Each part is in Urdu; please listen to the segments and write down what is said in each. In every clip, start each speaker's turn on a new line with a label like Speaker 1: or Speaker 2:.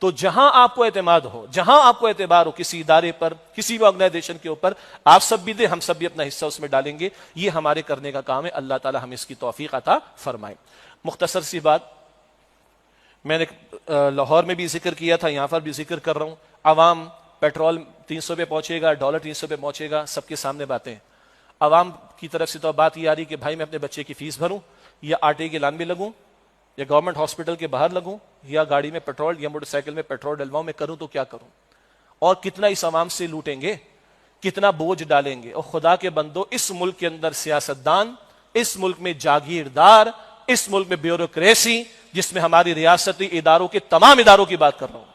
Speaker 1: تو جہاں آپ کو اعتماد ہو، جہاں آپ کو اعتبار ہو کسی ادارے پر، کسی بھی آرگنائزیشن کے اوپر، آپ سب بھی دیں، ہم سب بھی اپنا حصہ اس میں ڈالیں گے. یہ ہمارے کرنے کا کام ہے. اللہ تعالی ہمیں اس کی توفیق عطا فرمائے. مختصر سی بات میں نے لاہور میں بھی ذکر کیا تھا، یہاں پر بھی ذکر کر رہا ہوں. عوام پیٹرول 300 پہ پہنچے گا، ڈالر 300 پہ پہنچے گا، سب کے سامنے باتیں. عوام کی طرف سے تو بات یہ آ رہی کہ بھائی میں اپنے بچے کی فیس بھروں، یا آٹے کی لان میں لگوں، یا گورنمنٹ ہاسپٹل کے باہر لگوں، یا گاڑی میں پیٹرول یا موٹر سائیکل میں پیٹرول ڈلواؤں، میں کروں تو کیا کروں؟ اور کتنا اس عوام سے لوٹیں گے، کتنا بوجھ ڈالیں گے. اور خدا کے بندو، اس ملک کے اندر سیاستدان، اس ملک میں جاگیردار، اس ملک میں بیوروکریسی، جس میں ہماری ریاستی اداروں کے تمام اداروں کی بات کر رہا ہوں،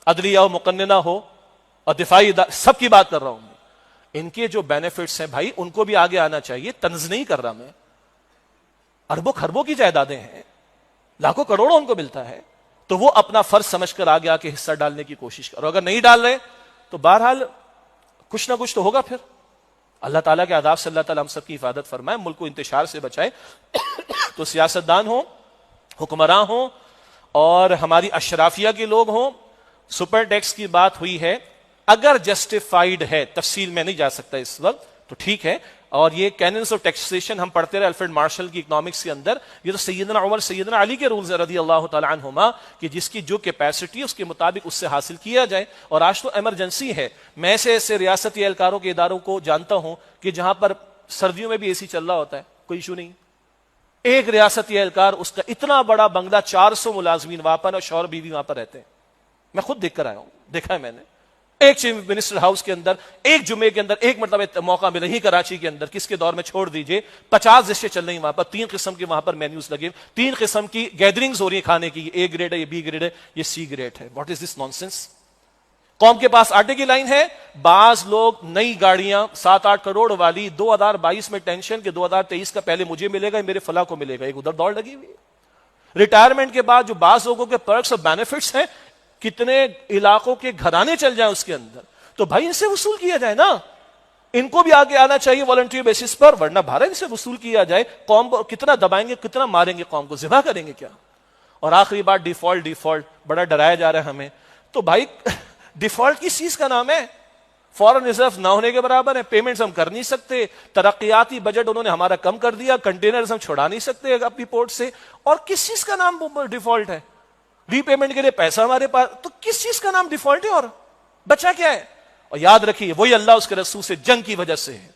Speaker 1: عدلیہ ہو، مقننہ ہو اور دفاعی ادارے، سب کی بات کر رہا ہوں. ان کے جو بینیفٹس ہیں بھائی، ان کو بھی آگے آنا چاہیے. طنز نہیں کر رہا میں. اربوں خربوں کی جائیدادیں ہیں، لاکھوں کروڑوں ان کو ملتا ہے، تو وہ اپنا فرض سمجھ کر آگے آ کے حصہ ڈالنے کی کوشش کرو. اگر نہیں ڈال رہے تو بہرحال کچھ نہ کچھ تو ہوگا. پھر اللہ تعالیٰ کے عذاب سے اللہ تعالیٰ ہم سب کی حفاظت فرمائے، ملک کو انتشار سے بچائے. تو سیاستدان ہوں، حکمراں ہوں، اور ہماری اشرافیہ کے لوگ ہوں، سپر ٹیکس کی بات ہوئی ہے، اگر جسٹیفائیڈ ہے، تفصیل میں نہیں جا سکتا اس وقت، تو ٹھیک ہے. اور یہ کیننس آف ٹیکسیشن ہم پڑھتے رہے الفریڈ مارشل کی اکنامکس کے اندر. یہ تو سیدنا عمر سیدنا علی کے رولز رضی اللہ تعالی عنہما کہ جس کی جو کیپیسٹی ہے اس کے مطابق اس سے حاصل کیا جائے. اور آج تو ایمرجنسی ہے. میں ایسے ریاستی اہلکاروں کے اداروں کو جانتا ہوں کہ جہاں پر سردیوں میں بھی اے سی چل رہا ہوتا ہے، کوئی ایشو نہیں. ایک ریاستی اہلکار، اس کا اتنا بڑا بنگلہ، 400 ملازمین وہاں پر، اور شوہر بیوی وہاں پر رہتے ہیں. میں خود دیکھ کر آیا ہوں، دیکھا ہے میں نے. ایک چیف منسٹر ہاؤس کے اندر ایک جمعے کے اندر ایک مطلب موقع ملا ہی کراچی کے اندر، کس کے دور میں چھوڑ دیجئے، 50 ڈشیں چل رہی وہاں پر، 3 قسم کے وہاں پر مینیوز لگے، 3 قسم کی گیدرنگز ہو رہی ہیں کھانے کی. یہ اے گریڈ ہے، یہ بی گریڈ ہے، یہ سی گریڈ ہے. What is this nonsense? قوم کے پاس آٹے کی لائن ہے. بعض لوگ نئی گاڑیاں 7-8 کروڑ والی 2022 میں ٹینشن کہ 2023 کا پہلے مجھے ملے گا، میرے فلاں کو ملے گا، ایک ادھر دوڑ لگی ہوئی ہے. ریٹائرمنٹ کے بعد جو بعض لوگوں کے پرکس اور بینیفٹس ہیں، کتنے علاقوں کے گھرانے چل جائیں اس کے اندر، تو بھائی ان سے وصول کیا جائے نا. ان کو بھی آگے آنا چاہیے والنٹری بیسس پر، ورنہ بھارت ان سے وصول کیا جائے. قوم کو کتنا دبائیں گے، کتنا ماریں گے، قوم کو ذبح کریں گے کیا. اور آخری بات، ڈیفالٹ بڑا ڈرایا جا رہا ہے ہمیں. تو بھائی ڈیفالٹ کس چیز کا نام ہے؟ فورن ریزرو نہ ہونے کے برابر ہے. پیمنٹس ہم کر نہیں سکتے، ترقیاتی بجٹ انہوں نے ہمارا کم کر دیا، کنٹینرز ہم چھڑا نہیں سکتے اپنی پورٹ سے. اور کس چیز کا نام ڈیفالٹ ہے؟ ری پیمنٹ کے لیے پیسہ ہمارے پاس، تو کس چیز کا نام ڈیفالٹ ہے؟ اور بچا کیا ہے؟ اور یاد رکھیے، وہی اللہ اس کے رسول سے جنگ کی وجہ سے ہے.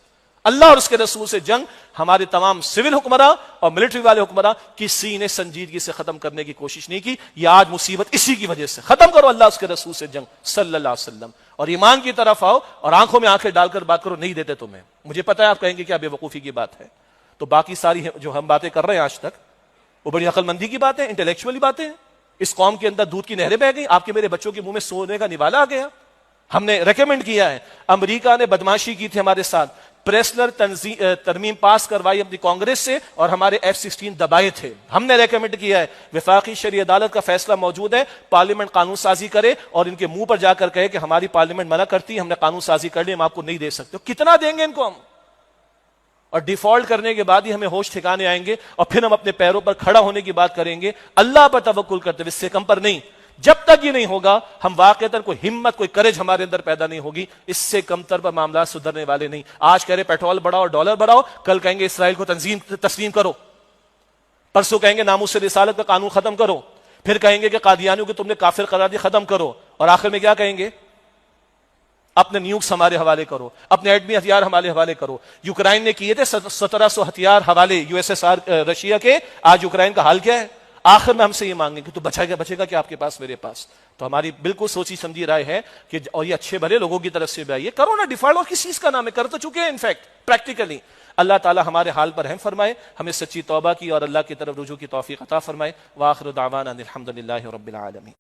Speaker 1: اللہ اور اس کے رسول سے جنگ ہمارے تمام سول حکمراں اور ملٹری والے حکمراں کسی نے سنجیدگی سے ختم کرنے کی کوشش نہیں کی. یہ آج مصیبت اسی کی وجہ سے. ختم کرو اللہ اس کے رسول سے جنگ صلی اللہ علیہ وسلم، اور ایمان کی طرف آؤ، اور آنکھوں میں آنکھیں ڈال کر بات کرو. نہیں دیتے تمہیں، مجھے پتا ہے آپ کہیں گے کیا بے وقوفی کی بات ہے. تو باقی ساری جو ہم باتیں کر رہے ہیں آج تک، وہ بڑی عقل مندی کی باتیں، انٹلیکچولی باتیں ہیں. اس قوم کے اندر دودھ کی نہریں بہ گئی، آپ کے میرے بچوں کے منہ میں سونے کا نوالا آ گیا. ہم نے ریکمینڈ کیا ہے. امریکہ نے بدماشی کی تھی ہمارے ساتھ، پریسلر ترمیم پاس کروائی اپنی کانگریس سے، اور ہمارے F-16 دبائے تھے. ہم نے ریکمینڈ کیا ہے، وفاقی شرعی عدالت کا فیصلہ موجود ہے، پارلیمنٹ قانون سازی کرے اور ان کے منہ پر جا کر کہے کہ ہماری پارلیمنٹ منع کرتی ہے، ہم نے قانون سازی کر لی، ہم آپ کو نہیں دے سکتے. کتنا دیں گے ان کو ہم؟ اور ڈیفالٹ کرنے کے بعد ہی ہمیں ہوش ٹھکانے آئیں گے، اور پھر ہم اپنے پیروں پر کھڑا ہونے کی بات کریں گے، اللہ پر توکل کرتے ہوئے، اس سے کم پر نہیں. جب تک یہ نہیں ہوگا، ہم واقعتاً کوئی ہمت، کوئی کریج ہمارے اندر پیدا نہیں ہوگی. اس سے کم تر پر معاملات سدھرنے والے نہیں. آج کہہ رہے پیٹرول بڑھاؤ، ڈالر بڑھاؤ، کل کہیں گے اسرائیل کو تسلیم کرو، پرسوں کہیں گے ناموس رسالت کا قانون ختم کرو، پھر کہیں گے کہ قادیانیوں کو تم نے کافر قرار دیا، ختم کرو، اور آخر میں کیا کہیں گے؟ اپنے نیوکس ہمارے حوالے کرو، اپنے ایٹمی ہتھیار ہمارے حوالے کرو. یوکرائن نے کیے تھے 1700 ہتھیار حوالے USSR رشیا کے. آج یوکرائن کا حال کیا ہے؟ آخر میں ہم سے یہ مانگیں کہ تو بچے گا کہ آپ کے پاس، میرے پاس. تو ہماری بالکل سوچی سمجھی رائے ہے کہ، اور یہ اچھے بھلے لوگوں کی طرف سے بھی آئیے، کرو نا ڈیفالٹ. اور کس چیز کا نام ہے؟ کر تو چکے ہیں انفیکٹ پریکٹیکلی. اللہ تعالی ہمارے حال پر رحم فرمائے، ہمیں سچی توبہ کی اور اللہ کی طرف رجوع کی توفیق عطا فرمائے. وآخر دعوانا الحمدللہ رب العالمین.